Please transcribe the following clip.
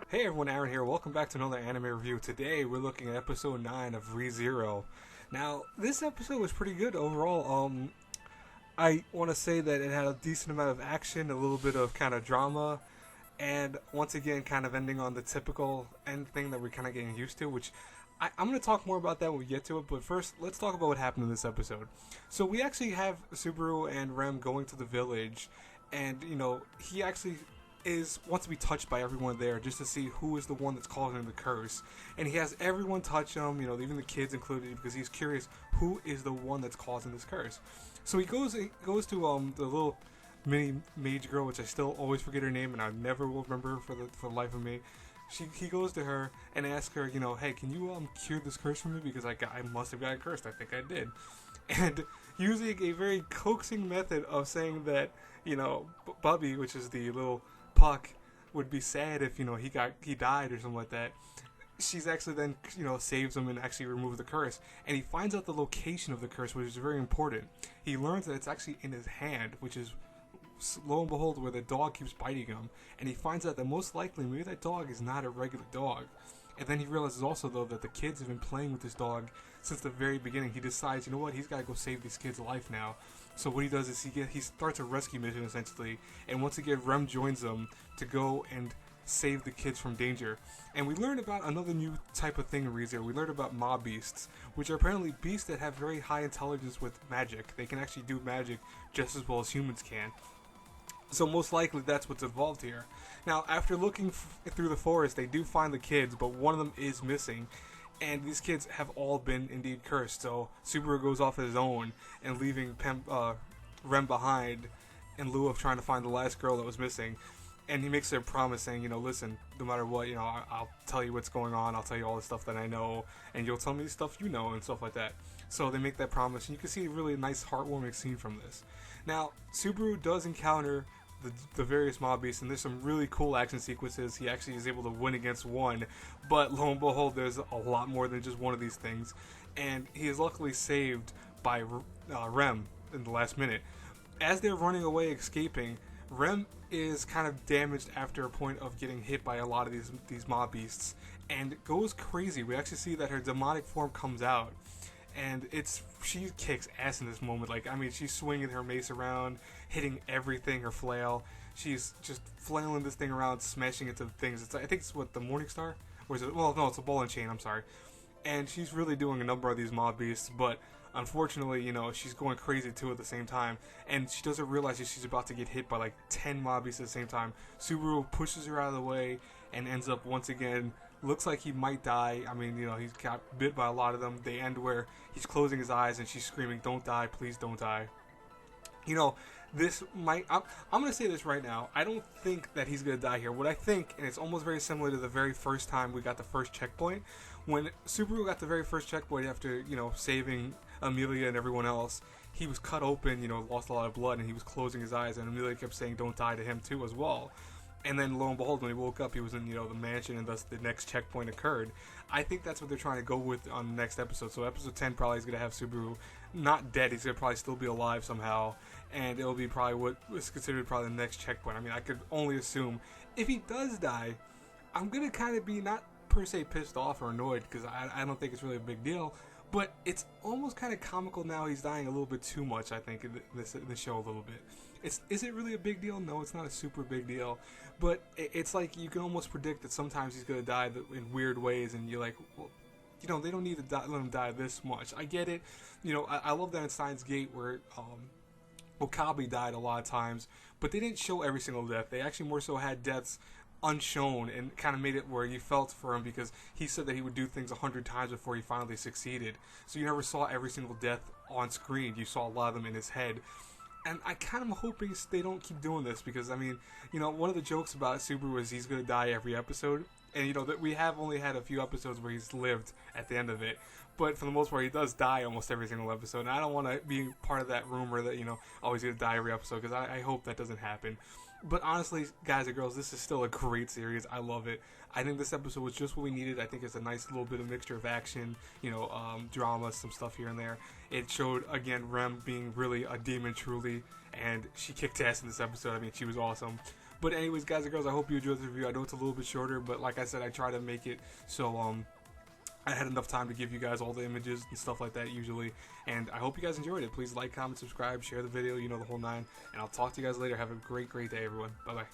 Hey everyone, Aaron here. Welcome back to another anime review. Today we're looking at episode 9 of ReZero. Now, this episode was pretty good overall. I want to say that it had a decent amount of action, a little bit of kind of drama, and once again kind of ending on the typical end thing that we're kind of getting used to, which I'm going to talk more about that when we get to it, but first let's talk about what happened in this episode. So we actually have Subaru and Rem going to the village, and he actually wants to be touched by everyone there just to see who is the one that's causing the curse. And he has everyone touch him, even the kids included, because he's curious who is the one that's causing this curse. So he goes to the little mini mage girl, which I still always forget her name and I never will remember for the life of me. He goes to her and asks her, hey, can you cure this curse for me, because I must have got cursed. I think I did. And using a very coaxing method of saying that Bubby, which is the little Puck, would be sad if he died or something like that. She's actually then saves him and actually removes the curse, and he finds out the location of the curse, which is very important. He learns that it's actually in his hand, which is lo and behold where the dog keeps biting him, and he finds out that most likely maybe that dog is not a regular dog. And then he realizes also though that the kids have been playing with this dog since the very beginning. He decides, he's got to go save these kids' life now. So what he does is he starts a rescue mission essentially, and once again Rem joins them to go and save the kids from danger. And we learned about another new type of thing in ReZero. We learned about mob beasts, which are apparently beasts that have very high intelligence with magic. They can actually do magic just as well as humans can. So most likely that's what's involved here. Now, after looking through the forest, they do find the kids, but one of them is missing. And these kids have all been indeed cursed. So Subaru goes off his own and leaving Rem behind in lieu of trying to find the last girl that was missing. And he makes a promise saying, listen, no matter what, I'll tell you what's going on. I'll tell you all the stuff that I know, and you'll tell me the stuff you know and stuff like that. So they make that promise, and you can see a really nice, heartwarming scene from this. Now, Subaru does encounter the various mob beasts, and there's some really cool action sequences. He actually is able to win against one, but lo and behold, there's a lot more than just one of these things, and he is luckily saved by Rem in the last minute. As they're running away, escaping, Rem is kind of damaged after a point of getting hit by a lot of these mob beasts, and goes crazy. We actually see that her demonic form comes out, and she kicks ass in this moment. She's swinging her mace around, hitting everything, her flail. She's just flailing this thing around, smashing into things. I think it's what, the Morning Star? Or is it? Well, no, it's a ball and chain, I'm sorry. And she's really doing a number of these mob beasts, but unfortunately, she's going crazy too at the same time. And she doesn't realize that she's about to get hit by like 10 mob beasts at the same time. Subaru pushes her out of the way and ends up once again, looks like he might die. He's got bit by a lot of them. They end where he's closing his eyes and she's screaming, "Don't die, please don't die." I'm going to say this right now. I don't think that he's going to die here. What I think, and it's almost very similar to the very first time we got the first checkpoint, when Subaru got the very first checkpoint after, saving Amelia and everyone else, he was cut open, lost a lot of blood, and he was closing his eyes, and Amelia kept saying, "Don't die" to him too as well. And then lo and behold, when he woke up, he was in, the mansion, and thus the next checkpoint occurred. I think that's what they're trying to go with on the next episode. So episode 10 probably is going to have Subaru not dead. He's going to probably still be alive somehow. And it'll be probably what was considered probably the next checkpoint. I could only assume if he does die, I'm going to kind of be not per se pissed off or annoyed, because I don't think it's really a big deal. But it's almost kind of comical now. He's dying a little bit too much, I think, in the show a little bit. Is it really a big deal? No, it's not a super big deal. But it's like you can almost predict that sometimes he's going to die in weird ways, and you're like, well, they don't need to let him die this much. I get it. I love that in Steins Gate where Okabe died a lot of times, but they didn't show every single death. They actually more so had deaths unshown and kind of made it where you felt for him, because he said that he would do things 100 times before he finally succeeded. So you never saw every single death on screen. You saw a lot of them in his head. And I kind of am hoping they don't keep doing this, because, one of the jokes about Subaru is he's going to die every episode. And, that we have only had a few episodes where he's lived at the end of it. But for the most part, he does die almost every single episode. And I don't want to be part of that rumor that, he's going to die every episode, because I hope that doesn't happen. But honestly, guys and girls, this is still a great series. I love it. I think this episode was just what we needed. I think it's a nice little bit of mixture of action, drama, some stuff here and there. It showed, again, Rem being really a demon truly, and she kicked ass in this episode. I mean, she was awesome. But anyways, guys and girls, I hope you enjoyed the review. I know it's a little bit shorter, but like I said, I try to make it so I had enough time to give you guys all the images and stuff like that usually, and I hope you guys enjoyed it. Please like, comment, subscribe, share the video, the whole nine, and I'll talk to you guys later. Have a great day, everyone. Bye-bye.